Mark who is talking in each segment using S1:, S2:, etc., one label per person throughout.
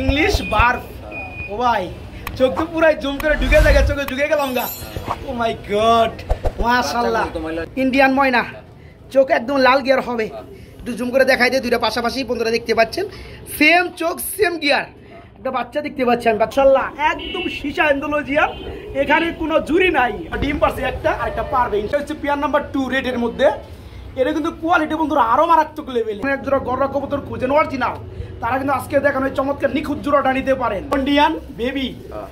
S1: English বার্ফ। ও ভাই চোখ তো পুরাই জুম করে ঢুকে যায়, চোখে ঢুকে গেলাম গা। ও মাই গড, মাশাআল্লাহ। ইন্ডিয়ান ময়না, চোখ একদম লাল গিয়ার হবে। একটু জুম করে দেখাই দিয়ে, দুইটা পাশাপাশি বন্ধুরা দেখতে পাচ্ছেন, সেম চোখ সেম গিয়ার। একটা বাচ্চা দেখতে পাচ্ছেন, মাশাআল্লাহ একদম সীসা এন্ডোলজিয়ান, এখানে কোনো জুরি নাই। ডিম পারছে একটা, আর একটা পারবে। এটা হচ্ছে পেয়ার নাম্বার 2 রেডের মধ্যে। এটা কিন্তু কোয়ালিটি বন্ধুরা আরো মারাত্মক লেভেল। এক জোড়া গররা কবুতর খুঁজেন অরিজিনাল, তারা কিন্তু আজকে দেখানো চমৎকার নিখুঁত জোড়াটা নিতে পারেন। ইন্ডিয়ান বেবি,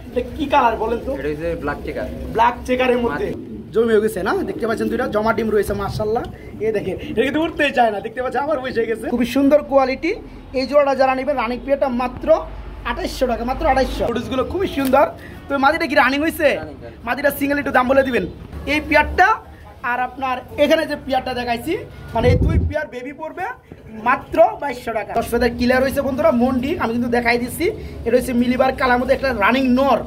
S1: এটা কি কালার বলেন তো?
S2: এটা হচ্ছে ব্ল্যাক চেকার।
S1: ব্ল্যাক চেকারের মধ্যে জমে হয়ে গেছে না, দেখতে পাচ্ছেন দুইটা জমা ডিম রয়েছে মাশাআল্লাহ। এই দেখেন, এটা কিন্তু উঠতেই চায় না, দেখতে পাচ্ছেন আবার বসে গেছে। খুবই সুন্দর কোয়ালিটি। এই জোড়াটা যারা নেবেন, রানিং পেয়ারটা মাত্র 2800 টাকা, মাত্র 2800। ফুটেজগুলো খুবই সুন্দর। তো মাদিটা কি রানিং হয়েছে? মাদিটা সিঙ্গেল একটু দাম বলে দিবেন। এই পেয়ারটা আর আপনার এখানে যে পেয়ারটা দেখাইছি, মানে এই দুই পেয়ার বেবি পড়বে মাত্র 2200 টাকা। 10 ফেদার ক্লিয়ার হয়েছে বন্ধুরা। মন্ডি আমি কিন্তু দেখাই দিচ্ছি, এটা হচ্ছে মিলিবার কালার মধ্যে একটা রানিং নর।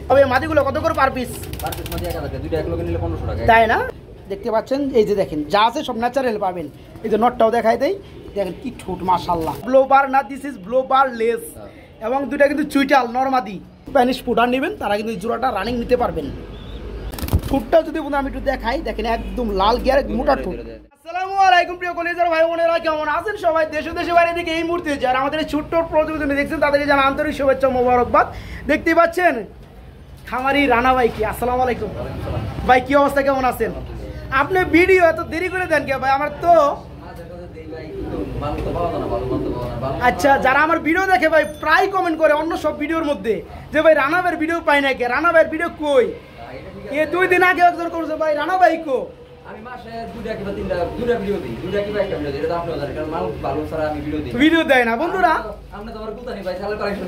S1: তবে মাদিগুলো কত করে পার পিস?
S2: পার পিস মাদি 1000 টাকা, দুইটা এক লগে নিলে 1500 টাকা।
S1: তাই না? দেখতে পাচ্ছেন, এই যে দেখেন যা আছে সব ন্যাচারাল পাবেন। এই যে নটটাও দেখাই দেই, দেখেন কি ঠোঁট মাশাআল্লাহ। ব্লোবার না, দিস ইজ ব্লোবার লেস। এবং দুইটা কিন্তু চুইটাল নরমাদি। স্প্যানিশ ফুডার নেবেন তারা কিন্তু এই জোড়াটা রানিং নিতে পারবেন। ঠোঁটটা যদি আমি একটু দেখাই, দেখেন একদম লাল গিয়ার, মোটা ঠোঁট। আসসালামু আলাইকুম প্রিয় কলেজের ভাই বোনেরা, কেমন আছেন সবাই? দেশ দেশে বাইরে থেকে এই মুহূর্তে যারা আমাদের এই ছোট্ট প্রতিবেদন দেখছেন তাদেরকে জানা আন্তরিক শুভেচ্ছা মোবারকবাদ। দেখতে পাচ্ছেন খামারি রানা ভাই কি। আসসালামু আলাইকুম ভাই, কি অবস্থা, কেমন আছেন? আপনি ভিডিও এত দেরি করে দেন কে ভাই? আমার তো আচ্ছা, যারা আমার ভিডিও দেখে ভাই প্রায় কমেন্ট করে অন্য সব ভিডিওর মধ্যে যে ভাই রানা ভাইয়ের ভিডিও পাই না কে, রানা ভাইয়ের ভিডিও কই? এ 2 দিন আগে একজন করছে ভাই রানা ভাই কো।
S2: আমি মাসে 2টা কিংবা 3টা ভিডিও দিই, 2টা কিংবা একটা ভিডিও দিই। এটা তো আপনিও জানেন, কারণ মাল ভালো ছাড়া আমি ভিডিও দেয়
S1: না বন্ধুরা।
S2: আপনি তো আমার কুতানি ভাই, চালু কালেকশন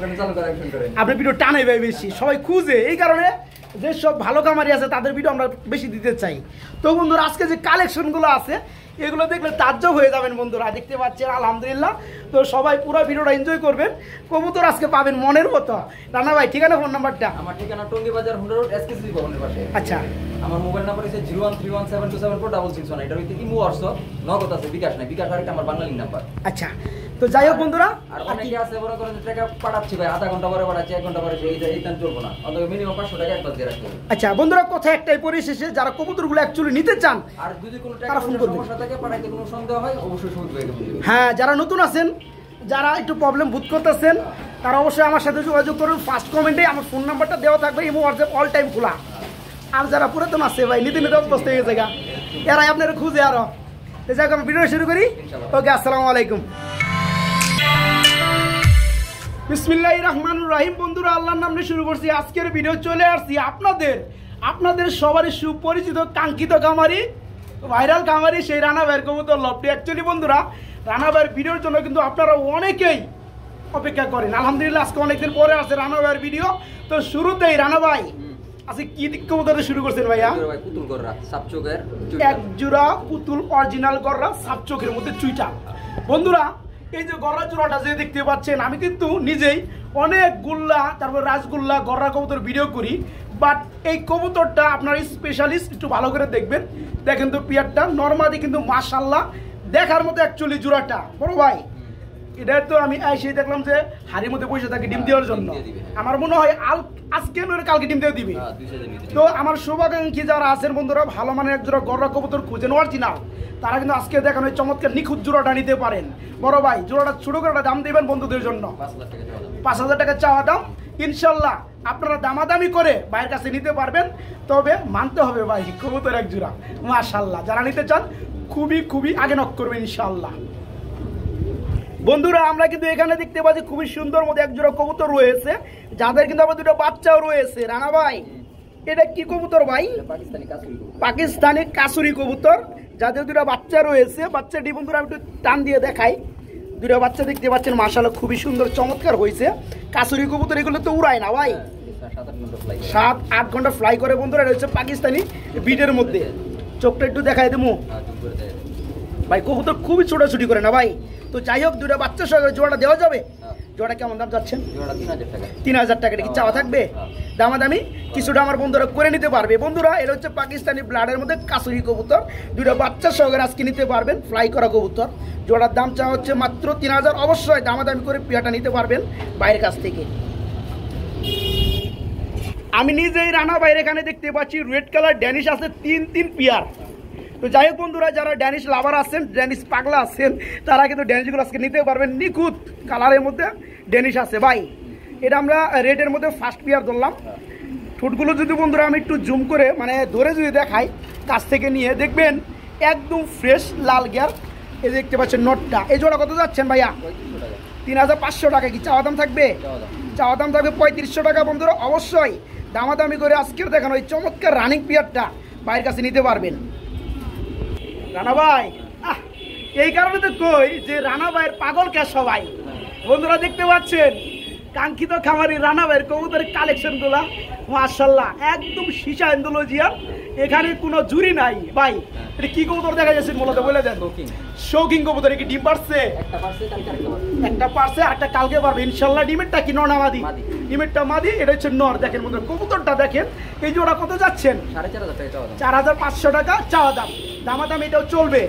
S2: করেন।
S1: আপনি ভিডিও টানে ভাই বেশি, সবাই খুঁজে, এই কারণে যে সব ভালো কামারি আছে তাদের ভিডিও আমরা বেশি দিতে চাই। তো বন্ধুরা আজকে যে কালেকশনগুলো আছে এগুলো দেখলে তাজ্জব হয়ে যাবেন বন্ধুরা। দেখতে পাচ্ছেন আলহামদুলিল্লাহ। তো সবাই পুরো ভিডিওটা এনজয় করবেন। কবুতর আজকে পাবেন মনের মতো। রানা ভাই ঠিকানা, ফোন নাম্বারটা?
S2: আমার ঠিকানা টঙ্গী বাজার হুন্ডা রোড, এসকেসি ভবনের পাশে।
S1: আচ্ছা,
S2: আমার মোবাইল নাম্বার হচ্ছে 01317274661। এটা হইতে কি মু অর্থ নগদ আছে, বিকাশ নাই। বিকাশ আরেকটা আমার বাংলালিং নাম্বার।
S1: আচ্ছা, তো যাই হোক বন্ধুরা,
S2: আর অনেকে আছে বড় করে টাকা পাঠাচ্ছি ভাই, আধা ঘন্টা পরে পাঠাচ্ছি, 1 ঘন্টা পরে, এই টাইম চলবো না। অন্তত মিনিমাম 500 টাকা একবার দিয়ে রাখতে হবে।
S1: আচ্ছা বন্ধুরা, কথা একটাই পরিশেষে, যারা কবুতরগুলো অ্যাকচুয়ালি নিতে চান
S2: আর যদি কোনো টাকা সমস্যা থাকে, পাঠাইতে কোনো সন্দেহ হয়, অবশ্যই সুযোগ পেয়ে যাবেন।
S1: হ্যাঁ, যারা নতুন আছেন, যারা একটু প্রবলেম বোধ করতেছেন, তারা অবশ্যই আমার সাথে যোগাযোগ করুন। ফার্স্ট কমেন্টে আমার ফোন নাম্বারটা দেওয়া থাকবে, ইমো হোয়াটসঅ্যাপ অল টাইম খোলা। আর যারা পুরাতন আছে ভাই, নিতে নিতে অভ্যস্ত হয়ে গেছে গা, এরাই আপনারা খুঁজে আরো। যাই হোক, আমি ভিডিও শুরু করি। ওকে, আসসালামু আলাইকুম। বিসমিল্লাহির রহমানির রহিম। বন্ধুরা আল্লাহর নামে শুরু করছি আজকের ভিডিও। চলে আসছি আপনাদের সবারই সুপরিচিত কাঙ্ক্ষিত খামারি, ভাইরাল খামারি, সেই রানা ভাইয়ের কবুতর লফটি। অ্যাকচুয়ালি বন্ধুরা রানা ভাইয়ের ভিডিওর জন্য কিন্তু আপনারা অনেকেই অপেক্ষা করেন। আলহামদুলিল্লাহ আজকে অনেকদিন পরে আসছে রানা ভাইয়ের ভিডিও। তো শুরুতেই রানা ভাই আজকে কি কবুতরে শুরু করছেন ভাইয়া?
S2: পুতুল গররা, সাপচোকের
S1: এক জোড়া পুতুল অরিজিনাল গররা, সাপচোকের মধ্যে চুইটা। বন্ধুরা এই যে গররা জোড়াটা যে দেখতে পাচ্ছেন, আমি কিন্তু নিজেই অনেক গুল্লা, তারপর রাজগুল্লা, গররা কবুতর ভিডিও করি। বাট এই কবুতরটা আপনার স্পেশালিস্ট, একটু ভালো করে দেখবেন। দেখেন তো পিয়ারটা নরমাদি কিন্তু মাশাআল্লাহ দেখার মতো। অ্যাকচুয়ালি জোড়াটা বড় ভাই, এটা তো আমি এসে দেখলাম যে হাড়ির মধ্যে বসে থাকে ডিম দেওয়ার জন্য। আমার মনে হয় আজকে নয় কালকে ডিম দিয়ে দিবে। তো আমার শুভাকাঙ্ক্ষী যারা আছেন বন্ধুরা, ভালো মানের এক জোড়া গররা কবুতর খুঁজেন অরিজিনাল, তারা কিন্তু আজকে দেখানো চমৎকার নিখুঁত জোড়াটা নিতে পারেন। বড় ভাই জোড়াটা ছোট করে দাম দিবেন বন্ধুদের জন্য। 5,000 টাকা চাওয়া দাম। ইনশাল্লাহ আপনারা দামাদামি করে ভাইয়ের কাছে নিতে পারবেন। তবে মানতে হবে ভাই, কবুতর এক জোড়া মাশাআল্লাহ। যারা নিতে চান খুবই আগে নক করবেন ইনশাআল্লাহ। বন্ধুরা আমরা কিন্তু এখানে দেখতে পাচ্ছি খুবই সুন্দর মধ্যে এক জোড়া কবুতর রয়েছে, যাদের কিন্তু আবার দুটো বাচ্চাও রয়েছে। রানা ভাই এটা কি কবুতর ভাই? পাকিস্তানি কাসুরি কবুতর, যাদের দুটো বাচ্চা রয়েছে। বাচ্চাটি বন্ধুরা আমি একটু টান দিয়ে দেখাই। দুটো বাচ্চা দেখতে পাচ্ছেন মাশাআল্লাহ, খুবই সুন্দর চমৎকার হয়েছে। কাসুরি কবুতর এগুলো তো উড়ায় না ভাই, 7-8 ঘন্টা ফ্লাই করে বন্ধুরা। এটা হচ্ছে পাকিস্তানি বিটের মধ্যে। চোখটা একটু দেখাই দেবো ভাই, কবুতর খুবই ছোটাছুটি করে না ভাই। তো যাই হোক, দুটো বাচ্চার সঙ্গে জোড়াটা দেওয়া যাবে? জোড়া কেমন দাম যাচ্ছেন?
S2: জোড়া 3000 টাকা।
S1: 3000 টাকা। এটা কি চাওয়া থাকবে? দামাদামি কিছুটা আমার বন্ধুরা করে নিতে পারবে। বন্ধুরা এটা হচ্ছে পাকিস্তানি ব্লাডের মধ্যে কাসুরি কবুতর, দুইটা বাচ্চা সহকারে আজকে নিতে পারবেন, ফ্লাই করা কবুতর। জোড়ার দাম চাওয়া হচ্ছে মাত্র 3000। অবশ্যই দামাদামি করে পেয়ারটা নিতে পারবেন বাইরের কাছ থেকে। আমি নিজেই রানা বাইরে এখানে দেখতে পাচ্ছি রেড কালার ড্যানিশ আছে 3 পেয়ার। তো যাই হোক বন্ধুরা, যারা ড্যানিশ লাভার আছেন, ড্যানিশ পাগলা আছেন, তারা কিন্তু ড্যানিশগুলো আজকে নিতে পারবেন। নিখুঁত কালারের মধ্যে ড্যানিশ আছে ভাই। এটা আমরা রেডের মধ্যে ফার্স্ট পেয়ার ধরলাম। ঠোঁটগুলো যদি বন্ধুরা আমি একটু জুম করে মানে ধরে যদি দেখাই কাছ থেকে নিয়ে দেখবেন একদম ফ্রেশ লাল গিয়ার। এই দেখতে পাচ্ছেন নটটা। এই জোড়া কত যাচ্ছেন ভাইয়া? 3500 টাকা। কি চাওয়া দাম থাকবে? চাওয়া দাম থাকবে 3500 টাকা। বন্ধুরা অবশ্যই দামাদামি করে আজকের দেখানো এই চমৎকার রানিং পেয়ারটা ভাইয়ের কাছে নিতে পারবেন। রানা ভাই এই কারণে তো কই যে রানা ভাইয়ের পাগল কে সবাই। বন্ধুরা দেখতে পাচ্ছেন কাঙ্ক্ষিত খামারি রানা ভাইয়ের কবুতরের কালেকশনগুলা মাশাআল্লাহ একদম সীসা এন্ডোলজিয়ান, এখানে কোনো জুরি নাই ভাই। এটা কি কবুতর দেখা যাচ্ছে মূলত বলে দেন? শৌখিন কবুতর। কি ডিম পারছে? একটা পারছে আর একটা কালকে পারবে ইনশাআল্লাহ। ডিমেরটা কি নর না মাদি? ডিমেরটা মাদি। এটা হচ্ছে নর। দেখেন বন্ধুরা কবুতরটা দেখেন। এই জোড়া কত যাচ্ছেন? 4500 টাকা চাওয়া দাম। দামাদাম এটাও চলবে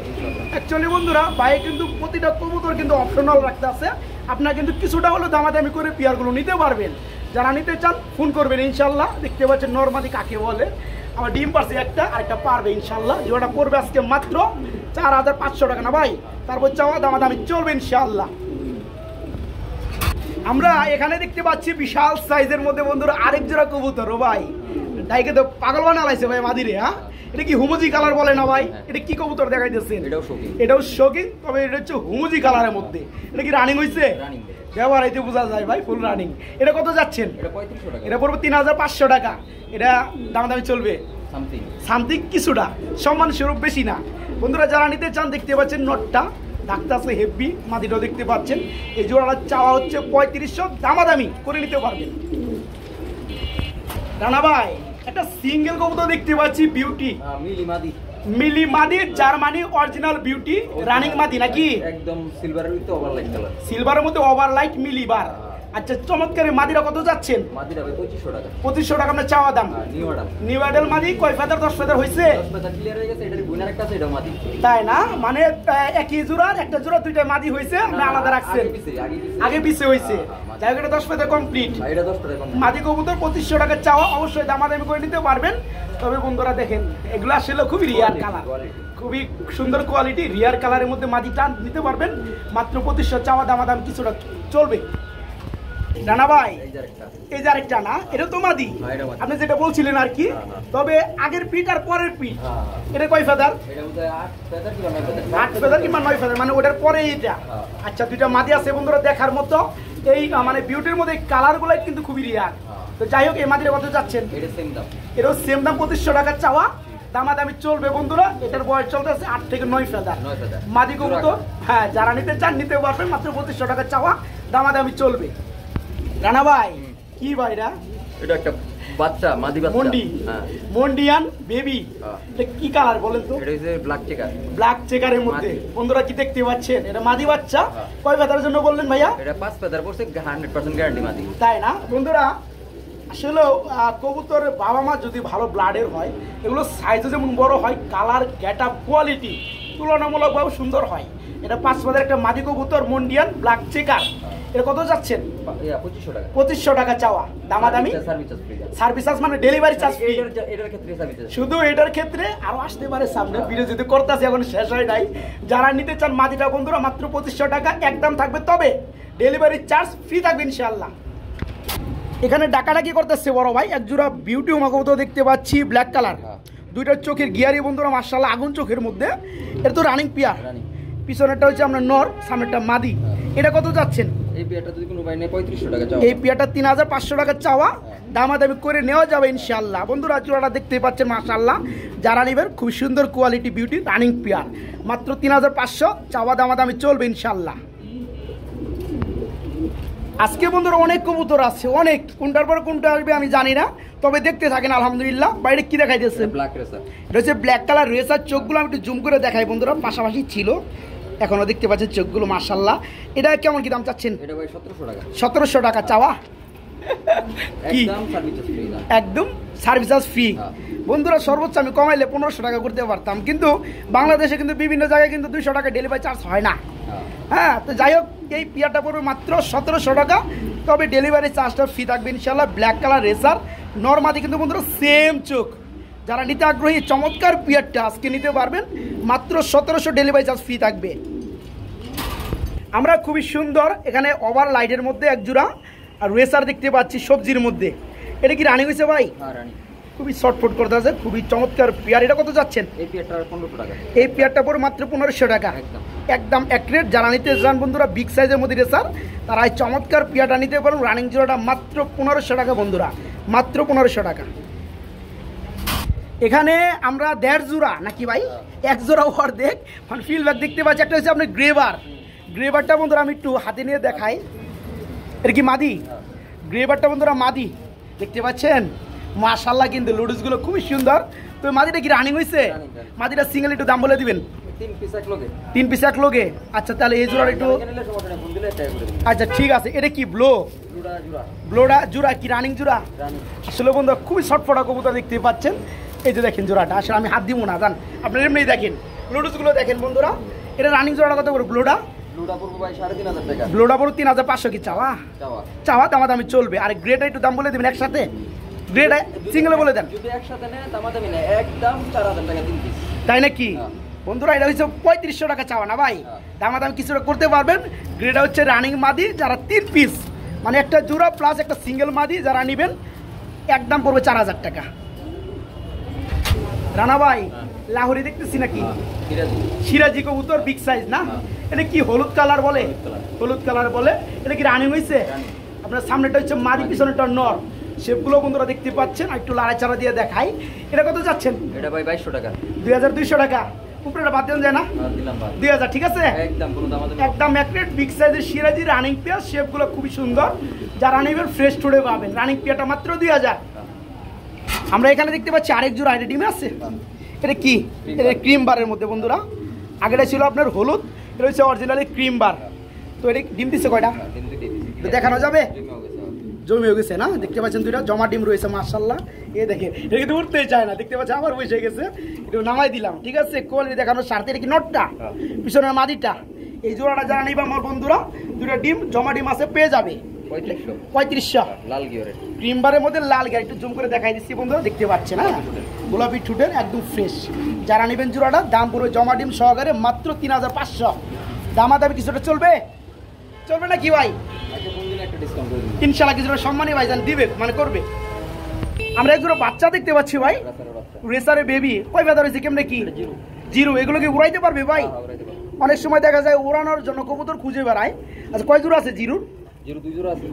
S1: অ্যাকচুয়ালি বন্ধুরা। ভাই কিন্তু প্রতিটা কবুতর কিন্তু অপশনাল রাখতে আছে, আপনারা কিন্তু কিছুটা হলেও দামাদামি করে পেয়ারগুলো নিতে পারবেন। যারা নিতে চান ফোন করবেন ইনশাল্লাহ। দেখতে পাচ্ছেন নরমাদি কাকে বলে। আমার ডিম পারছে একটা, আরেকটা পারবে ইনশাল্লাহ। জোড়াটা পড়বে আজকে মাত্র 4500 টাকা না ভাই? তারপর চাওয়া দামাদামি চলবে ইনশাল্লাহ। আমরা এখানে দেখতে পাচ্ছি বিশাল সাইজের মধ্যে বন্ধুরা আরেক জোড়া কবুতর। ও ভাই ডাইকে তো পাগল বানালাইছে ভাই মাদিরে। হ্যাঁ এটা কি হুমুজি কালার বলে না ভাই? এটা কি কবুতর দেখাইতেছেন? এটাও শৌখিন, তবে এটা হচ্ছে হুমুজি কালারের মধ্যে। এটা কি রানিং হয়েছে? ব্যবহার হইতে বোঝা যায় ভাই ফুল রানিং। এটা কত যাচ্ছেন? এটা পড়বে 3500 টাকা। এটা দামাদামি চলবে সামথিং কিছুটা, সম্মান স্বরূপ বেশি না। বন্ধুরা যারা নিতে চান দেখতে পাচ্ছেন নটটা ডাক্তার আছে হেভি, মাদিটাও দেখতে পাচ্ছেন। এই জোড়াটা চাওয়া হচ্ছে 3500, দামাদামি করে নিতে পারবেন। রানা ভাই একটা সিঙ্গেল কবুতর দেখতে পাচ্ছি বিউটি মিলি মাদি, জার্মানি অরিজিনাল বিউটি রানিং মাদি নাকি? একদম সিলভারের মধ্যে ওভারলাইট কালার, সিলভারের মধ্যে ওভারলাইট মিলিবার। আচ্ছা চমৎকার। মাদিরা কত যাচ্ছেন? মাদিরা 2500 টাকা। 2500 টাকা আপনার চাওয়া দাম। নিউ মডেল মাদি কয় ফেদার? 10 ফেদার হইছে? 10 ফেদার ক্লিয়ার হয়ে গেছে। এটার গুণার একটা আছে, এটা মাদি তাই না? মানে একই জোড়ার একটা জোড়া দুইটা মাদি হইছে, আপনি আলাদা রাখছেন? আগে পিছে হইছে। যাই হোক এটা 10 ফেদার কমপ্লিট। এটা 10 ফেদার কমপ্লিট। মাদি কবুতর 2500 টাকা চাওয়া। অবশ্যই দামাদামি করে নিতে পারবেন। তবে বন্ধুরা দেখেন এগুলো আসলে খুবই রিয়ার কালার, খুবই সুন্দর কোয়ালিটি রিয়ার কালারের মধ্যে মাদিটা নিতে পারবেন মাত্র 2500 চাওয়া। দামাদাম কিছুটা চলবে। রানা ভাই এই যে আরেকটা না, এটা তো মাদি আপনি যেটা বলছিলেন আর কি। তবে আগের পিঠ আর পরের পিঠ এটা কয় ফেদার? 8 ফেদার কিংবা 9 ফেদার, মানে ওটার পরে এটা। আচ্ছা দুইটা মাদি আছে বন্ধুরা দেখার মতো। এই মানে বিউটির মধ্যে কালার গুলাই কিন্তু খুবই রিয়ার। তো যাই হোক এই মাদির কত যাচ্ছেন? এটাও সেম দাম 2500 টাকা চাওয়া। দামাদামি চলবে বন্ধুরা। এটার বয়স চলতেছে 8 থেকে 9 ফেদার। মাদি কবুতর হ্যাঁ যারা নিতে চান নিতে পারবেন মাত্র 2500 টাকা চাওয়া। দামাদামি চলবে। রানা ভাই কি ভাইরা?
S2: এটা একটা বাচ্চা মাদি বাচ্চা
S1: মন্ডি, মন্ডিয়ান বেবি। এটা কি কালার বলেন তো?
S2: এটা হচ্ছে ব্ল্যাক চেকার।
S1: ব্ল্যাক চেকারের মধ্যে বন্ধুরা কি দেখতে পাচ্ছেন? এটা মাদি বাচ্চা। কয় ফেদারের জন্য বললেন ভাইয়া?
S2: এটা 5 ফেদার পড়ছে, 100% গ্যারান্টি মাদি
S1: তাই না? বন্ধুরা আসলে কবুতরের বাবা মা যদি ভালো ব্লাডের হয়, এগুলো সাইজে যেমন বড় হয়, কালার গেটআপ কোয়ালিটি তুলনামূলকভাবে সুন্দর হয়। এটা 5 ফেদার একটা মাদি কবুতর মন্ডিয়ান ব্ল্যাক চেকার। এটা কত যাচ্ছেন?
S2: 2500 টাকা।
S1: 2500 টাকা চাওয়া। দামাদামি সার্ভিস চার্জ মানে ডেলিভারি চার্জ ফ্রি।
S2: এটার ক্ষেত্রে সার্ভিস
S1: শুধু এটার ক্ষেত্রে আরো আসতে পারে সামনে ভিডিও যদি করতেছি, এখন শেষ হয় নাই। যারা নিতে চান মাদিটা বন্ধুরা মাত্র 2500 টাকা একদম থাকবে, তবে ডেলিভারি চার্জ ফ্রি থাকবে ইনশাআল্লাহ। এখানে ডাকাডাকি করতেছে বড় ভাই এক জোড়া বিউটি উমাকবুতর দেখতে পাচ্ছি ব্ল্যাক কালার। দুইটার চোখের গিয়ারি বন্ধুরা মাশাআল্লাহ আগুন চোখের মধ্যে। এটা তো রানিং পিয়ার। পিছনেরটা হচ্ছে আমরা নর, সামনেরটা মাদি। এটা কত যাচ্ছেন?
S2: এই পিয়ারটা যদি কোনো ভাই নেয় 3500 টাকা চাওয়া।
S1: এই পিয়ারটা 3500 টাকা চাওয়া। দামাদামি করে নেওয়া যাবে ইনশাআল্লাহ। বন্ধুরা জোড়াটা দেখতে পাচ্ছেন মাশাআল্লাহ, যারা নেবেন খুব সুন্দর কোয়ালিটি বিউটি রানিং পিয়ার মাত্র 3500 চাওয়া। দামাদামি চলবে ইনশাআল্লাহ। আজকে বন্ধুরা অনেক কবুতর আছে, অনেক। কোনটার পর কোনটা আসবে আমি জানি না, তবে দেখতে থাকেন আলহামদুলিল্লাহ। বাইরে কি দেখাইতেছে?
S2: Black racer.
S1: এটা হচ্ছে ব্ল্যাক কালার রেসার। চোখগুলো আমি একটু জুম করে দেখাই বন্ধুরা, পাশাপাশি ছিল। এখনো দেখতে পাচ্ছেন চোখগুলো মাশাআল্লাহ। এটা কেমন কি দাম চাচ্ছেন?
S2: এটা ভাই 1700 টাকা।
S1: 1700 টাকা চাওয়া, কি
S2: একদম সার্ভিস ফ্রি না,
S1: একদম সার্ভিস চার্জ ফ্রি। বন্ধুরা সর্বোচ্চ আমি কমাইলে 1500 টাকা করতে পারতাম, কিন্তু বাংলাদেশে কিন্তু বিভিন্ন জায়গায় কিন্তু 200 টাকা ডেলিভারি চার্জ হয় না। হ্যাঁ, তো যাই হোক এই পিয়ারটা পড়বে মাত্র 1700 টাকা, তবে ডেলিভারি চার্জটা ফ্রি থাকবে ইনশাল্লাহ। ব্ল্যাক কালার রেসার নর্মাদি কিন্তু বন্ধুরা সেম চোখ, যারা নিতে আগ্রহী চমৎকার পিয়ারটা আজকে নিতে পারবেন মাত্র 1700, ডেলিভারি চার্জ ফ্রি থাকবে। আমরা খুবই সুন্দর এখানে ওভার লাইটের মধ্যে এক জোড়া আর রেসার দেখতে পাচ্ছি সবজির মধ্যে। এটা কি রানিং হয়েছে ভাই?
S2: হ্যাঁ রানিং,
S1: খুবই শর্টফট করতে আছে, খুবই চমৎকার পেয়ার। এটা কত যাচ্ছেন?
S2: এই পেয়ারটা 1500 টাকা।
S1: এই পেয়ারটা পড়ে মাত্র 1500 টাকা, একদম অ্যাক্রেট। যারা নিতে চান বন্ধুরা বিগ সাইজের মধ্যে রেসার, তারা এই চমৎকার পেয়ারটা নিতে পারেন। রানিং জোড়াটা মাত্র 1500 টাকা বন্ধুরা, মাত্র 1500 টাকা। এখানে আমরা 1.5 জোড়া নাকি ভাই, 1 জোড়া অর্ধেক মানে ফিল ব্যাগ দেখতে পাচ্ছি। একটা হচ্ছে আপনার গ্রেভার, গ্রেভারটা বন্ধুরা আমি একটু হাতে নিয়ে দেখাই। এটা কি মাদি? গ্রেভারটা বন্ধুরা মাদি দেখতে পাচ্ছেন মাশাআল্লাহ, কিন্তু লুডুসগুলো খুবই সুন্দর। তো মাদিটা কি রানিং হয়েছে? মাদিটা সিঙ্গেল একটু দাম বলে দিবেন।
S2: 3 পিস এক লগে।
S1: 3 পিস এক লগে, আচ্ছা তাহলে এই জোড়ার একটু, আচ্ছা ঠিক আছে। এটা কি ব্লো? ব্লোডা জোড়া কি রানিং জোড়া? আসলে বন্ধুরা খুবই শর্টফটা কবুতর দেখতে পাচ্ছেন। এই যে দেখেন জোড়াটা, আসলে আমি হাত দিব না জান, আপনারা এমনি দেখেন লুডুসগুলো দেখেন বন্ধুরা। এটা রানিং জোড়াটা কত করে? ব্লোডা ব্লোডা পড়ো 3500 কি চাওয়া? চাওয়া দামাদামি চলবে। আর গ্রেডটা একটু দাম বলে দেবেন একসাথে, গ্রেড সিঙ্গেলে বলে দেন।
S2: যদি একসাথে নেন দামাদামি না, একদম 4000 টাকা 3 পিস।
S1: তাই নাকি বন্ধুরা? এটা হচ্ছে 3500 টাকা চাওয়া না ভাই, দামাদামি কিছুটা করতে পারবেন। গ্রেডটা হচ্ছে রানিং মাদি, যারা 3 পিস মানে একটা জোড়া প্লাস একটা সিঙ্গেল মাদি যারা নেবেন একদম পড়বে 4000 টাকা। রানা ভাই লাহোরি দেখতেছি নাকি? সিরাজি কবুতর বিগ সাইজ না? এটা কি হলুদ কালার বলে? হলুদ কালার বলে। এটা কি রানিং হয়েছে? আপনার সামনেটা হচ্ছে মাদি, পিছনেটা নর। শেপগুলো বন্ধুরা দেখতে পাচ্ছেন, একটু লাড়াচাড়া দিয়ে দেখাই। এটা কত যাচ্ছেন?
S2: এটা ভাই 2200 টাকা।
S1: 2200 টাকা। উপরেটা বাদ দেন যায় না? 2000 ঠিক আছে, একদম অ্যাক্রেট বিগ সাইজের সিরাজি রানিং পেয়ার। শেপগুলো খুবই সুন্দর, যারা নেবেন ফ্রেশ টুডে পাবেন। রানিং পেয়ারটা মাত্র 2000। আমরা এখানে দেখতে পাচ্ছি আরেক জোড়া, এটা ডিমে আছে। এটা কি? এটা ক্রিম বারের মধ্যে বন্ধুরা। আগেটা ছিল আপনার হলুদ, এটা হচ্ছে অরিজিনালি ক্রিম বার। তো এটা ডিম দিচ্ছে কয়টা দেখানো যাবে? জমে হয়ে গেছে না? দেখতে পাচ্ছেন দুইটা জমা ডিম রয়েছে মাশাআল্লাহ। এ দেখে এটা কিন্তু উঠতেই চায় না, দেখতে পাচ্ছেন আবার বসে গেছে। একটু নামাই দিলাম, ঠিক আছে। কোয়ালিটি দেখানোর স্বার্থে এটা কি নটটা, পিছনের মাদিটা। এই জোড়াটা যারা নিবা আমার বন্ধুরা, দুইটা ডিম জমা ডিম আছে, পেয়ে যাবে 3500।
S2: লাল গিয়ারের
S1: ক্রিম বারের মধ্যে লাল গিয়ার, একটু জুম করে দেখাই দিচ্ছি বন্ধুরা, দেখতে পাচ্ছেন না? গোলাপি ঠুটের একদম ফ্রেশ। যারা নেবেন জোড়াটা দাম পুরো জমা ডিম সহকারে মাত্র 3500। দামাদামি কিছুটা চলবে? চলবে না কি ভাই? ইনশাআল্লাহ কিছুটা সম্মানী ভাইজান দিবে, মানে করবে। আমরা একজোড়া বাচ্চা দেখতে পাচ্ছি ভাই, রেসারে বেবি। কয় ফেদার হয়েছে, কেমনে কি? জিরো। এগুলো কি উড়াইতে পারবে ভাই? অনেক সময় দেখা যায় উড়ানোর জন্য কবুতর খুঁজে বেড়ায়। আচ্ছা কয় জোড়া আছে জিরুর?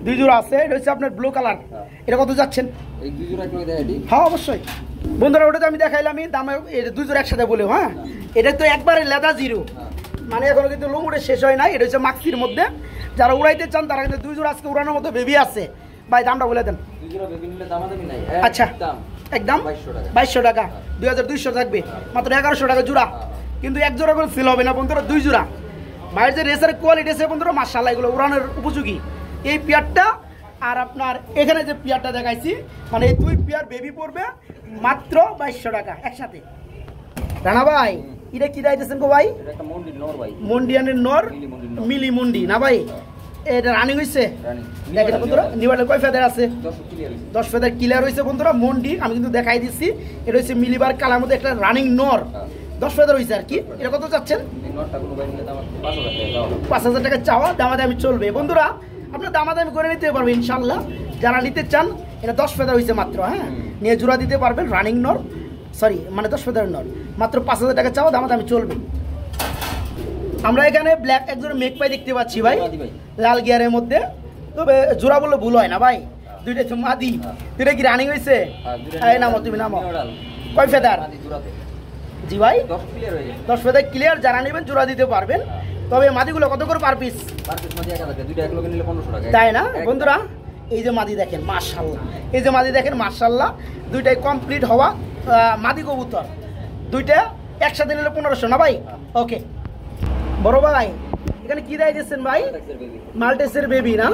S1: 2 জোড়া আছে। এটা হচ্ছে আপনার ব্লু কালার। এটা কত যাচ্ছেন? হ্যাঁ অবশ্যই বন্ধুরা, ওটা তো আমি দেখাইলাম দামে। 2 জোড়া একসাথে বলে, হ্যাঁ এটা তো একবারে লেদা জিরো, মানে এখনো কিন্তু লোমুড়ে শেষ হয় নাই। এটা হচ্ছে মাক্সির মধ্যে, যারা উড়াইতে চান তারা কিন্তু 2 জোড়া আজকে উড়ানোর মতো বেবি আছে। ভাই দামটা বলে দেন। আচ্ছা একদম 2200 টাকা। 2200 থাকবে, মাত্র 1100 টাকা জোড়া। কিন্তু 1 জোড়া করে সেল হবে না বন্ধুরা, 2 জোড়া। ভাইয়ের যে রেসার কোয়ালিটি আছে বন্ধুরা মাশাআল্লাহ, এগুলো উড়ানোর উপযোগী। এই পেয়ারটা আর আপনার এখানে যে পেয়ারটা দেখাইছি, মানে এই 2 পেয়ার বেবি পড়বে মাত্র 2200 টাকা একসাথে। রানা ভাই এটা কি রাইতেছেন গো ভাই? মন্ডিয়ানের নর, মিলি মন্ডি না ভাই? এটা রানিং হয়েছে? দেখেন বন্ধুরা নিবালে কয় ফেদার আছে? 10 ফেদার ক্লিয়ার হয়েছে বন্ধুরা। মন্ডি আমি কিন্তু দেখাই দিচ্ছি। এটা হচ্ছে মিলিবার কালার মধ্যে একটা রানিং নর, 10 ফেদার হয়েছে আর কি। এটা কত চাচ্ছেন? 5000 টাকা চাওয়া, দামাদামি চলবে বন্ধুরা। আপনার দামাদামি করে নিতে পারবেন ইনশাল্লাহ, যারা নিতে চান। এটা 10 ফেদার হয়েছে মাত্র, হ্যাঁ নিয়ে জোড়া দিতে পারবেন। রানিং নর, সরি মানে 10 ফেদার নর, মাত্র 5000 টাকা চাওয়া, দামাদামি চলবে। আমরা এখানে ব্ল্যাক একজন মেক পাই দেখতে পাচ্ছি ভাই, লাল গিয়ারের মধ্যে। তবে জোড়া বললে ভুল হয় না ভাই, দুইটা তো মাদি। দুইটা কি রানিং হয়েছে? এই নামো, তুমি নামো। কয় ফেদার? জি ভাই 10 ফেদার ক্লিয়ার। যারা নেবেন জোড়া দিতে পারবেন। তবে মাদিগুলো কত করে পার পিস? তাই না বন্ধুরা? এই যে মাদি দেখেন মাশাআল্লাহ, এই যে মাদি দেখেন মাশাআল্লাহ, দুইটাই কমপ্লিট হওয়া মাদি কবুতর। দুইটা একসাথে নিলে 1500 না ভাই? ওকে বড় ভাই এখানে কি দেয় দিচ্ছেন ভাই? মাল্টেসের বেবি না?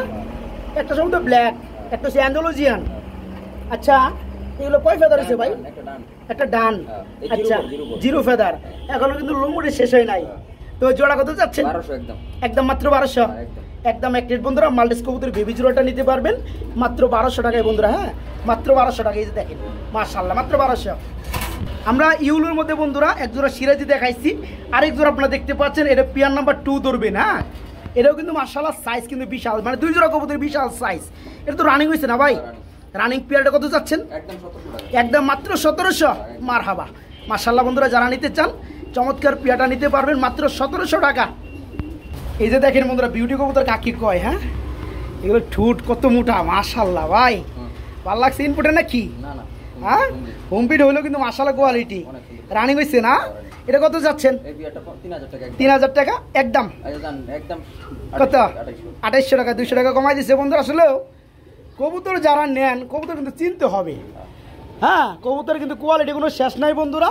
S1: একটা সম্ভবত ব্ল্যাক, একটা হচ্ছে অ্যান্ডালুজিয়ান। আচ্ছা এগুলো কয় ফেদার আছে ভাই? একটা ডান। আচ্ছা জিরো ফেদার, এখনো কিন্তু লোমুটে শেষ হয় নাই। তো জোড়া কত যাচ্ছেন?
S2: 1200 একদম।
S1: একদম মাত্র 1200। একদম এক রেট বন্ধুরা, মাল্টেস কবুতর বেবি জোড়াটা নিতে পারবেন মাত্র 1200 টাকায় বন্ধুরা। হ্যাঁ মাত্র 1200 টাকা। এই যে দেখেন মাশাআল্লাহ মাত্র 1200। আমরা ইউলুর মধ্যে বন্ধুরা এক জোড়া সিরাজি দেখাইছি, আরেক জোড়া আপনারা দেখতে পাচ্ছেন, এটা পিয়ার নাম্বার 2 ধরবেন। হ্যাঁ এটাও কিন্তু মাশাআল্লাহ সাইজ কিন্তু বিশাল, মানে দুই জোড়া কবুতর বিশাল সাইজ। এটা তো রানিং হয়েছে না ভাই? রানিং পিয়ারটা কত যাচ্ছেন? একদম মাত্র 1700। মারহাবা মাশাআল্লাহ বন্ধুরা, যারা নিতে চান চমৎকার পিয়াটা নিতে পারবেন মাত্র 1700 টাকা। এই যে দেখেন বন্ধুরা বিউটি কবুতর কাকে কয়। হ্যাঁ এগুলো ঠুট কত মোটা মাশাআল্লাহ ভাই, ভালো লাগছে ইনপুটে নাকি? হ্যাঁ হোম ফিড হইলো কিন্তু মাশাআল্লাহ কোয়ালিটি, রানিং হয়েছে না? এটা কত যাচ্ছেন? 3000 টাকা একদম। কত? 2800 টাকা, 200 টাকা কমাই দিচ্ছে বন্ধুরা। আসলেও কবুতর যারা নেন কবুতর কিন্তু চিনতে হবে। হ্যাঁ কবুতর কিন্তু কোয়ালিটি কোনো শেষ নাই বন্ধুরা।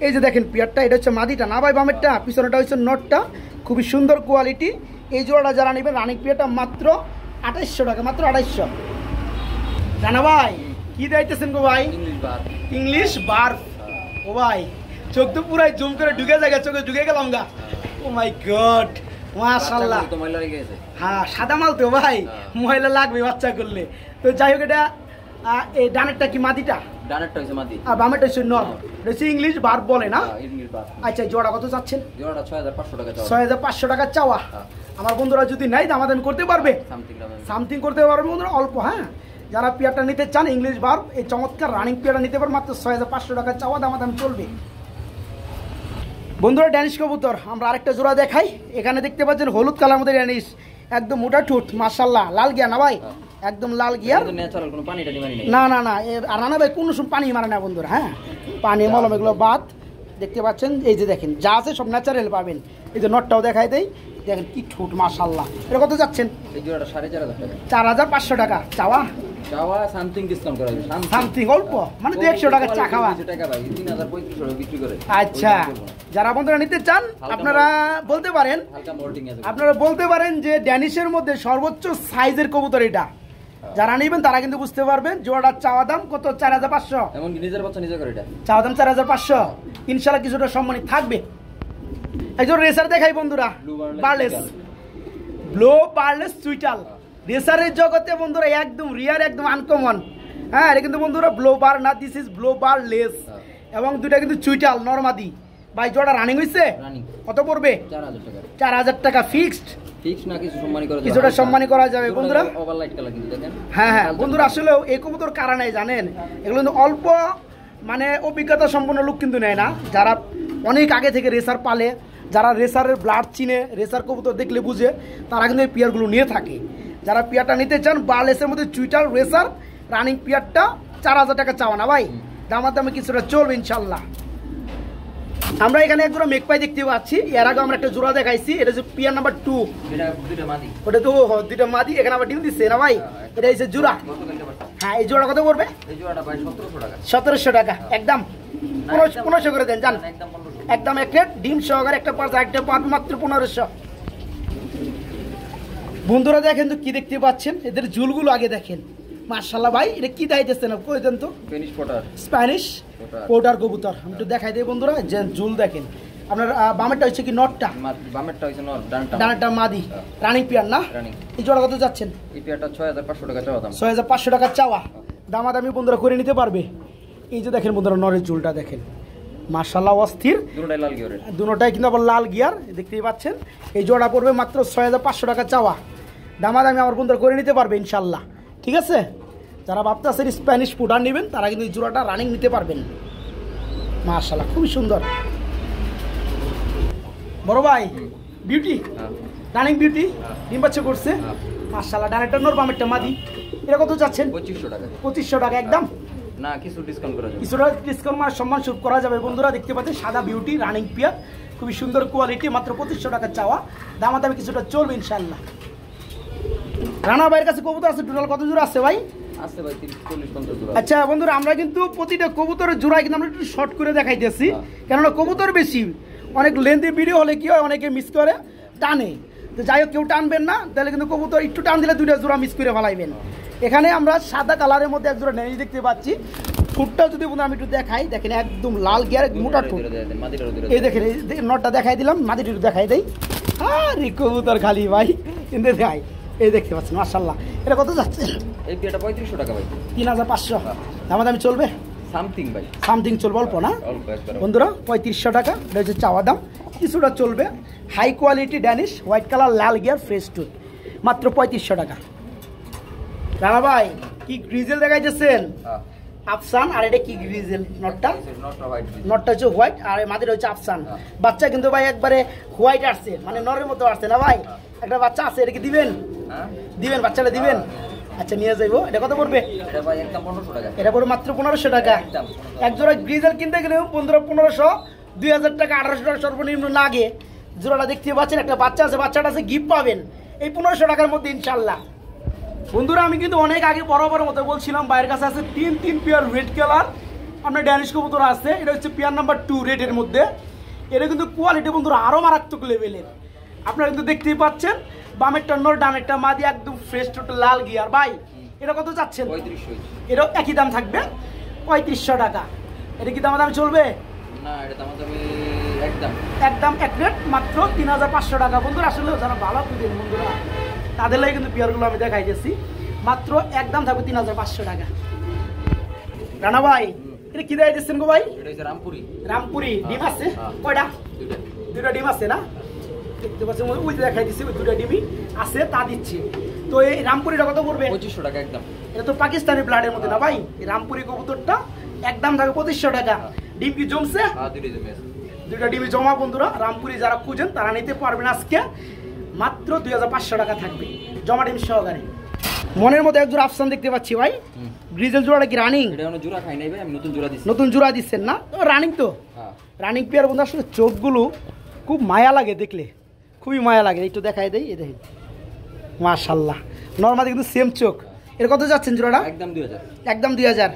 S1: এই যে দেখেন পিয়ারটা, এটা হচ্ছে মাদিটা না ভাই, বামেরটা, পিছনেটা হচ্ছে নটটা, খুবই সুন্দর কোয়ালিটি। এই জোড়াটা যারা নেবেন রানিং পিয়ারটা মাত্র 2800 টাকা, মাত্র 2800। জানা ভাই কি দিতেছেন গো ভাই? ইংলিশ বার। ও ভাই চোখ তো পুরাই জুম করে ঢুকে যায়, চোখে ঢুকে গেলাম গা। ও মাই গড মাশাআল্লাহ। হ্যাঁ সাদা মাল তো ভাই, ময়লা লাগবে বাচ্চা করলে। তো যাই হোক এটা এই ডানেরটা কি মাদিটা?
S2: ডানেরটা হইছে মাদি
S1: আর বামেরটা হচ্ছে নর। এটা হচ্ছে ইংলিশ বার বলে না?
S2: ইংলিশ বার।
S1: আচ্ছা জোড়া কত চাচ্ছেন?
S2: জোড়াটা 6500 টাকা চাওয়া।
S1: 6500 টাকা চাওয়া। আমার বন্ধুরা যদি নাই দামাদামি করতে পারবে, সামথিং করতে পারবে বন্ধুরা অল্প। হ্যাঁ যারা পিয়ারটা নিতে চান ইংলিশ বার, এই চমৎকার রানিং পিয়ারটা নিতে পারবে মাত্র 6500 টাকা চাওয়া, দামাদামি চলবে বন্ধুরা। ড্যানিশ কবুতর আমরা আরেকটা জোড়া দেখাই। এখানে দেখতে পাচ্ছেন হলুদ কালার মধ্যে ড্যানিশ, একদম মোটা ঠোঁট মাশাআল্লাহ, লাল গিয়া না ভাই? একদম লাল গিয়ার। না না না আর রানা ভাই কোনো সময় পানি মারে না বন্ধুরা। হ্যাঁ পানি মলম এগুলো বাদ। দেখতে পাচ্ছেন এই যে দেখেন যা আছে সব ন্যাচারাল পাবেন। এই যে নটটাও দেখাই দেয়, দেখেন কি ঠোঁট মাশাআল্লাহ। এটা কত যাচ্ছেন?
S2: এই জোড়াটা 4500 টাকা।
S1: 4500 টাকা চাওয়া।
S2: চাওয়া সামথিং ডিসকাউন্ট করা যাবে,
S1: সামথিং অল্প, মানে 100 টাকা চা খাওয়া।
S2: 200 টাকা ভাই 3500 টাকা বিক্রি করে।
S1: আচ্ছা যারা বন্ধুরা নিতে চান আপনারা বলতে পারেন,
S2: হালকা মোল্ডিং আছে,
S1: আপনারা বলতে পারেন যে ড্যানিশের মধ্যে সর্বোচ্চ সাইজের কবুতর এটা। যারা নেবেন তারা কিন্তু বুঝতে পারবেন। জোড়াটার চাওয়া দাম কত? 4500।
S2: এমন নিজের বাচ্চা নিজে করে এটা
S1: চাওয়া দাম 4500। ইনশাআল্লাহ কিছুটা সম্মানিত থাকবে। একজন রেসার দেখাই বন্ধুরা, বার্লেস, ব্লো বার্লেস সুইটাল। রেসারের জগতে বন্ধুরা একদম রিয়ার, একদম আনকমন। হ্যাঁ এটা কিন্তু বন্ধুরা ব্লো বার না, this is blow bar less. এবং দুইটা কিন্তু চুইটাল নরমাদি। ভাই জোড়া রানিং হইছে? কত পড়বে? 4000 টাকা। 4000 টাকা ফিক্সড। ফিক্স না, কিছু সম্মানী করা যাবে, কিছুটা সম্মানী করা যাবে বন্ধুরা। ওভারলাইট কালার কিন্তু দেখেন। হ্যাঁ হ্যাঁ বন্ধুরা আসলে এই কবুতর কারা নেই জানেন? এগুলো কিন্তু অল্প মানে অভিজ্ঞতা সম্পন্ন লোক কিন্তু নেয় না, যারা অনেক আগে থেকে রেসার পালে, যারা রেসারের ব্লাড চিনে, রেসার কবুতর দেখলে বুঝে, তারা কিন্তু এই পিয়ারগুলো নিয়ে থাকে। যারা পিয়ারটা নিতে চান বার্লেসের মধ্যে চুইটাল রেসার রানিং পিয়ারটা 4000 টাকা চাওয়া না ভাই, দামার দামে কিছুটা চলবে ইনশাল্লাহ। আমরা এখানে এক জোড়া মেকপাই দেখতে পাচ্ছি, এর আগে আমরা একটা জোড়া দেখাইছি, এটা হচ্ছে পিয়ার নাম্বার 2। ওটা তো দুইটা মাদি, এখানে আবার ডিম দিচ্ছে না ভাই? এটা হচ্ছে জোড়া। হ্যাঁ এই জোড়া কত পড়বে? এই জোড়াটা ভাই 1700 টাকা। 1700 টাকা একদম 1500 করে দেন জান, একদম এক রেট। ডিম সহকারে একটা পাঁচ, একটা পাঁচ মাত্র 1500। বন্ধুরা দেখেন তো কি দেখতে পাচ্ছেন, এদের ঝুলগুলো আগে দেখেন মাশাআল্লাহ ভাই। এটা কি দাইতেছে না কই দেন তো? স্প্যানিশ পোটার কবুতর। আমি একটু দেখাই দেই বন্ধুরা, যে ঝুল দেখেন। আপনার বামেরটা হচ্ছে কি নটটা? বামেরটা হচ্ছে নট, ডানটা মাদি। রানিং পিয়ার না? এই জোড়া কত যাচ্ছেন? এই পিয়ারটা 6500 টাকা চাওয়া দাম। 6500 টাকা চাওয়া, দামাদামি বন্ধুরা করে নিতে পারবে। এই যে দেখেন বন্ধুরা নরের ঝুলটা দেখেন মাশাআল্লাহ অস্থির। দুটোটাই লাল গিয়ার, দুটোটাই কিন্তু আবার লাল গিয়ার দেখতেই পাচ্ছেন। এই জোড়া পড়বে মাত্র 6500 টাকা চাওয়া, দামাদামি আমার বন্ধুরা করে নিতে পারবে ইনশাল্লাহ। ঠিক আছে, যারা ভাবতেছেন স্প্যানিশ পুটার নেবেন তারা কিন্তু এই জোড়াটা রানিং নিতে পারবেন। মাশাআল্লাহ খুবই সুন্দর। বড় ভাই বিউটি, রানিং বিউটি, ডিম বাচ্চা করছে মাশাআল্লাহ। ডানেরটা নর, বামেরটা মাদি। এটা কত যাচ্ছেন? 2500 টাকা। 2500 টাকা একদম না, কিছু ডিসকাউন্ট করা যাবে, কিছুটা ডিসকাউন্ট মানে সম্মান সুদ করা যাবে বন্ধুরা। দেখতে পাচ্ছেন সাদা বিউটি রানিং পিয়ার, খুবই সুন্দর কোয়ালিটি, মাত্র 2500 টাকা চাওয়া, দামাদামি কিছুটা চলবে ইনশাআল্লাহ। রানা ভাইয়ের কাছে কবুতর আছে টোটাল কত জোড়া আছে ভাই? আছে ভাই 30-40-50 জোড়া। আচ্ছা বন্ধুরা আমরা কিন্তু প্রতিটা কবুতরের জোড়ায় কিন্তু আমরা একটু শর্ট করে দেখাইতেছি, কেননা কবুতর বেশি, অনেক লেন্দি ভিডিও হলে কি হয়, অনেকে মিস করে টানে। তো যাই হোক, কেউ টানবেন না, তাহলে কিন্তু কবুতর একটু টান দিলে 2টা জোড়া মিস করে ফেলাইবেন। এখানে আমরা সাদা কালারের মধ্যে এক জোড়া ড্যানিশ দেখতে পাচ্ছি। ঠোঁটটা যদি বন্ধু আমি একটু দেখাই, দেখেন একদম লাল গিয়ার মোটা ঠোঁট। এই দেখেন, এই নটটা দেখাই দিলাম, মাদিটা একটু দেখাই দেই। আরে কবুতর খালি ভাই, কিন্তু দেখাই, এই দেখতে পাচ্ছেন মাশাআল্লাহ। এটা কত যাচ্ছে?
S2: এই বিয়াটা 3500 টাকা ভাই।
S1: 3500 দামাদামি চলবে?
S2: সামথিং ভাই,
S1: সামথিং চলবে, অল্প না
S2: অল্প একবার
S1: বন্ধুরা। 3500 টাকা এটা হচ্ছে চাওয়া দাম, কিছুটা চলবে। High quality Danish, white colour, লাল গিয়ার, ফ্রেশ টুথ, মাত্র 3500 টাকা। রানা ভাই কি গ্রিজেল দেখাইতেছেন? আফসান। আর এটা কি গ্রিজেল? নটটা হচ্ছে হোয়াইট, আর মাদির হচ্ছে আফসান। বাচ্চা কিন্তু ভাই একবারে হোয়াইট আসছে, মানে নরের মতো আসছে না ভাই? একটা বাচ্চা আছে, এটা কি দিবেন? দিবেন, বাচ্চাটা দিবেন? আচ্ছা নিয়ে যাইবো। এটা কত পড়বে? এটা পড়বে মাত্র 1500 টাকা। এক জোড়া গ্রিজেল কিনতে গেলে বন্ধুরা 1500, 2000 টাকা, 1800 টাকা সর্বনিম্ন লাগে। জোড়াটা দেখতে পাচ্ছেন, একটা বাচ্চা আছে, বাচ্চাটা আছে, গিফট পাবেন এই 1500 টাকার মধ্যে ইনশাল্লাহ। বন্ধুরা আমি কিন্তু অনেক আগে বরাবর মতো বলছিলাম, বাইরের কাছে আছে 3 পেয়ার রেড কালার আপনার ড্যানিশ কবুতর আছে। এটা হচ্ছে পেয়ার নাম্বার 2 রেডের মধ্যে। এটা কিন্তু কোয়ালিটি বন্ধুরা আরও মারাত্মক লেভেলের। আপনারা কিন্তু দেখতেই পাচ্ছেন, বামেরটা নর, ডানেরটা মাদি, একদম ফ্রেশ টোটাল লাল গিয়ার। ভাই এটা কত চাচ্ছেন? 3500। এটাও একই দাম থাকবে, 3500 টাকা। এটা কি দাম চলবে?
S2: না, এটা দামাদামি একদম
S1: এক রেট, মাত্র 3500 টাকা। বন্ধুরা আসলে যারা ভালো খুঁজেন বন্ধুরা, তাদের লাগে কিন্তু পেয়ারগুলো আমি দেখাইতেছি, মাত্র একদম থাকবে 3500 টাকা। রানা ভাই এটা কি দেয় দিচ্ছেন গো ভাই?
S2: এটা হচ্ছে রামপুরি।
S1: রামপুরি ডিম আছে কয়টা? দুইটা ডিম আছে না? দেখতে পাচ্ছেন ওই দেখাই দিচ্ছি, ওই 2টা ডিমই আছে, তা দিচ্ছি। তো এই রামপুরিটা কত পড়বে?
S2: 2500 টাকা একদম।
S1: এটা তো পাকিস্তানি ব্লাডের মধ্যে না ভাই? এই রামপুরি কবুতরটা একদম থাকবে 2500 টাকা। ডিম কি জমছে? দুইটা ডিমই জমা বন্ধুরা। রামপুরি যারা খুঁজেন তারা নিতে পারবেন আজকে, মাত্র 2500 টাকা থাকবে জমা ডিম সহকারে। মনের মধ্যে এক জোড়া আফসান দেখতে পাচ্ছি ভাই। গ্রিজেল জোড়াটা কি রানিং?
S2: এটা এখনো জোড়া খাই নাই ভাই, আমি নতুন জোড়া দিচ্ছি।
S1: নতুন জোড়া দিচ্ছেন না? রানিং তো? হ্যাঁ রানিং পেয়ার বন্ধু। আসলে চোখগুলো খুব মায়া লাগে দেখলে, খুবই মায়া লাগে। একটু দেখাই দেই, এই দেখেন মাশাআল্লাহ, নরমালি কিন্তু সেম চোখ। এর কত যাচ্ছেন জোড়াটা? একদম 2000। একদম 2000।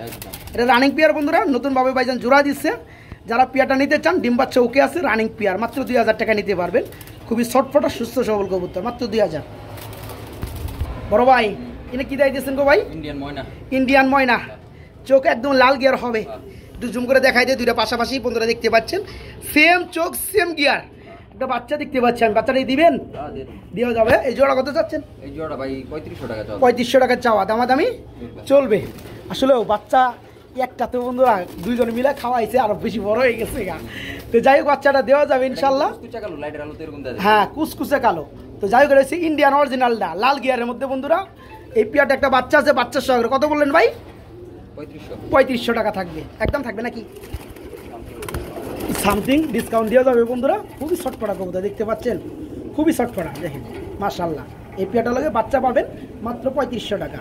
S1: এটা রানিং পেয়ার বন্ধুরা, নতুনভাবে ভাইজান জোড়া দিচ্ছে। যারা পেয়ারটা নিতে চান, ডিম বাচ্চা ওকে আছে, রানিং পেয়ার, মাত্র 2000 টাকা নিতে পারবেন। খুবই ছটফটা সুস্থ সবল কবুতর, মাত্র 2000। বড় ভাই এটা কি দেয় দিয়েছেন গো ভাই?
S2: ইন্ডিয়ান ময়না।
S1: ইন্ডিয়ান ময়না, চোখ একদম লাল গিয়ার হবে। একটু জুম করে দেখাই দেয়, দুইটা পাশাপাশি বন্ধুরা দেখতে পাচ্ছেন, সেম চোখ সেম গিয়ার। একটা বাচ্চা দেখতে পাচ্ছেন, বাচ্চাটাই দিবেন? দেওয়া যাবে। এই জোড়া কত চাচ্ছেন?
S2: এই জোড়া ভাই 3500 টাকা।
S1: 3500 টাকা চাওয়া, দামাদামি চলবে। আসলে বাচ্চা একটাতে বন্ধুরা দুইজন মিলে খাওয়াইছে, আরো বেশি বড় হয়ে গেছে গা। তো যাই হোক, বাচ্চাটা দেওয়া যাবে ইনশাল্লাহ। হ্যাঁ কুচকুচে কালো। তো যাই হোক, রয়েছে ইন্ডিয়ান অরিজিনালটা লাল গিয়ারের মধ্যে বন্ধুরা। এই পেয়ারটা একটা বাচ্চা আছে, বাচ্চার সঙ্গে কত বললেন ভাই? 3500 টাকা থাকবে, একদম থাকবে নাকি? সামথিং ডিসকাউন্ট দেওয়া যাবে বন্ধুরা। খুবই শর্টফটা কবুতর দেখতে পাচ্ছেন, খুবই শর্টফটা দেখেন মাশাআল্লাহ। এই পেয়ারটা লাগে বাচ্চা পাবেন মাত্র 3500 টাকা,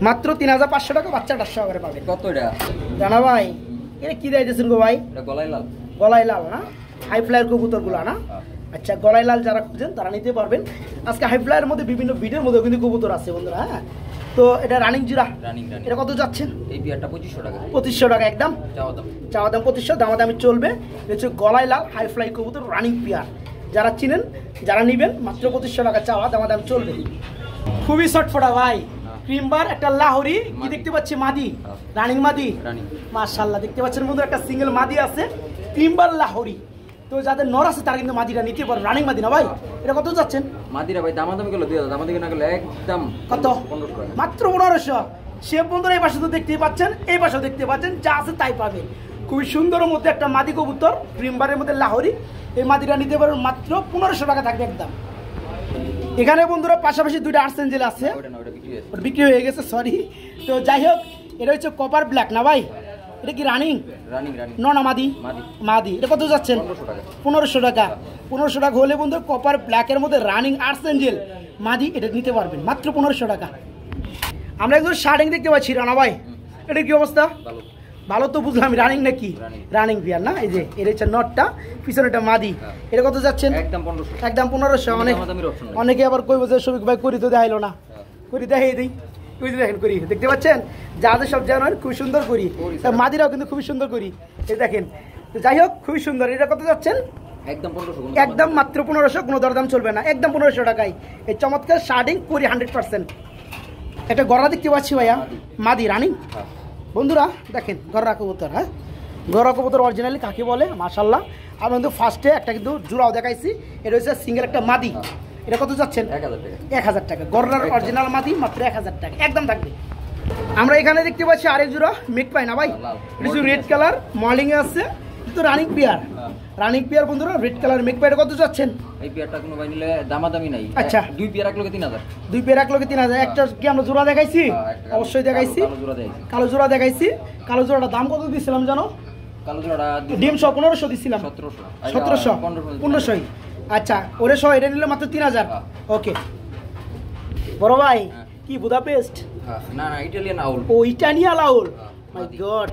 S1: মাত্র 3500 টাকা বাচ্চাটার সহকারে পাবেন।
S2: কত এটা
S1: জানা ভাই? এটা কি দিয়েছেন গো ভাই?
S2: গলায় লাল। গলায় লাল না?
S1: হাই ফ্লায়ার কবুতরগুলো না? আচ্ছা, গলায় লাল যারা খুঁজেন তারা নিতে পারবেন। আজকে হাই ফ্লায়ারের মধ্যে বিভিন্ন ভিডিওর মধ্যে কিন্তু কবুতর আছে বন্ধুরা। হ্যাঁ, তো এটা রানিং জোড়া। এটা কত যাচ্ছেন? এই পেয়ারটা 2500 টাকা। 2500 টাকা একদম চাওয়া দাম 2500, দামাদামি চলবে। হচ্ছে গলায় লাল হাই ফ্লাই কবুতর রানিং পেয়ার, যারা চিনেন যারা নিবেন, মাত্র 2500 টাকা চাওয়া, দামাদাম চলবে। খুবই শর্টফটা ভাই। ক্রিমবার একটা লাহোরি কি দেখতে পাচ্ছি, মাদি, রানিং মাদি মাশাআল্লাহ দেখতে পাচ্ছেন বন্ধুরা। একটা সিঙ্গেল মাদি আছে, ক্রিমবার লাহোরি। তো যাদের নর আছে তারা কিন্তু মাদিরা নিতে পারে, রানিং মাদি না ভাই? এটা কত যাচ্ছেন? মাদিরা ভাই দামাদামি গেল 2000, দামাদামি না গেলে একদম কত? 1500 টাকা, মাত্র 1500। সে বন্ধুরা এই পাশে তো দেখতেই পাচ্ছেন, এই পাশেও দেখতে পাচ্ছেন, যা আছে তাই পাবেন। খুবই সুন্দরের মধ্যে একটা মাদি কবুতর, ক্রিমবারের মধ্যে লাহোরি। এই মাদিরা নিতে পারবেন, মাত্র 1500 টাকা থাকবে একদম। এখানে বন্ধুরা পাশাপাশি দুইটা আর্সেঞ্জেল আছে, বিক্রি হয়ে গেছে, সরি। তো যাই হোক, এটা হচ্ছে কপার ব্ল্যাক না ভাই? এটা কি রানিং? না মাদি? মাদি। এটা কত যাচ্ছেন? 1500 টাকা। 1500 টাকা হলে বন্ধু কপার ব্ল্যাকের মধ্যে রানিং আর্সেঞ্জেল মাদি, এটা নিতে পারবেন মাত্র 1500 টাকা। আমরা একজন শার্টিং দেখতে পাচ্ছি রানা ভাই, এটা কি অবস্থা? ভালো তো বুঝলাম, রানিং নাকি? রানিং বিয়ার না? এই যে এটা হচ্ছে নটটা, পিছনেটা মাদি। এটা কত যাচ্ছেন? একদম 1500। অনেকে আবার কই বলছে শফিক ভাই করি তো দেখাইলো না, করি দেখাই দিই। দেখেন করি, দেখতে পাচ্ছেন যাদের সব জানেন খুব সুন্দর করি, মাদিরাও কিন্তু খুবই সুন্দর করি, এই দেখেন। যাই হোক, খুবই সুন্দর। এটা কত যাচ্ছেন?
S2: একদম 1500
S1: একদম মাত্র 1500, কোনো দরদাম চলবে না, একদম 1500 টাকায় এই চমৎকার শার্টিং পুরি 100%। একটা গড়া দেখতে পাচ্ছি ভাইয়া, মাদি রানিং।
S2: হ্যাঁ।
S1: বন্ধুরা দেখেন গররা কবুতর, হ্যাঁ গররা কবুতর অরিজিনালি কাকে বলে মাশাল্লাহ। আমি কিন্তু ফার্স্টে একটা কিন্তু জোড়াও দেখাইছি, এটা হচ্ছে সিঙ্গেল একটা মাদি। এটা কত যাচ্ছেন?
S2: 1000 টাকা।
S1: 1000 টাকা গররার অরিজিনাল মাদি, মাত্র 1000 টাকা একদম থাকবে। আমরা এখানে দেখতে পাচ্ছি আরেক জোড়া মেক পাই না ভাই, কিছু রেড কালার মর্নিং এ আছে, তো রানিং পেয়ার। রানিং পেয়ার বন্ধুরা, রেড কালার মেক পাইটা কত যাচ্ছেন?
S2: এই পেয়ারটা কোনো ভাই নিলে দামাদামি নাই।
S1: আচ্ছা।
S2: দুই পেয়ার এক লগে 3000।
S1: দুই পেয়ার এক লগে 3000। একটা কি আমরা জোড়া দেখাইছি? অবশ্যই দেখাইছি, কালো জোড়া দেখাইছি। কালো জোড়াটা দাম কত দিছিলাম জানো?
S2: কালো জোড়াটা
S1: ডিম সহ 1500 দিছিলাম। 1700 1500। আচ্ছা ওরে সহ এটা নিলে মাত্র 3000। ওকে বড় ভাই কি বুদাপেস্ট?
S2: না না ইটালিয়ান আউল।
S1: ও ইটালিয়ান আউল, মাই গড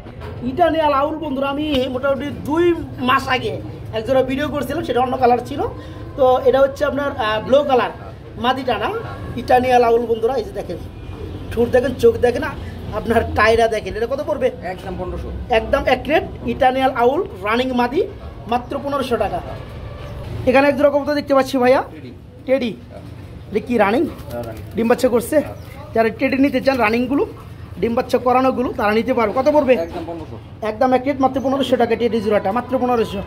S1: ইটালিয়ান আউল বন্ধুরা। আমি মোটামুটি 2 মাস আগে একজোড়া ভিডিও করছিলাম, সেটা অন্য কালার ছিল। তো এটা হচ্ছে আপনার ব্লু কালার মাদিটা না, ইটালিয়ান আউল বন্ধুরা। এই যে দেখেন ঠোঁট দেখেন, চোখ দেখেন, আপনার টাইরা দেখেন। এটা কত পড়বে?
S2: একদম 1500।
S1: একদম অ্যাক্রেট ইটালিয়ান আউল রানিং মাদি, মাত্র 1500 টাকা। এখানে এক জোড়া কবুতর দেখতে পাচ্ছি ভাইয়া, টেডি। এটা কি রানিং? ডিম বাচ্চা করছে? যারা টেডি নিতে চান রানিংগুলো, ডিম বাচ্চা করানোগুলো, তারা নিতে পারবে। কত পড়বে?
S2: একদম 1500।
S1: একদম অ্যাক্রেট মাত্র 1500 টাকা টেডি জোড়াটা, মাত্র 1500।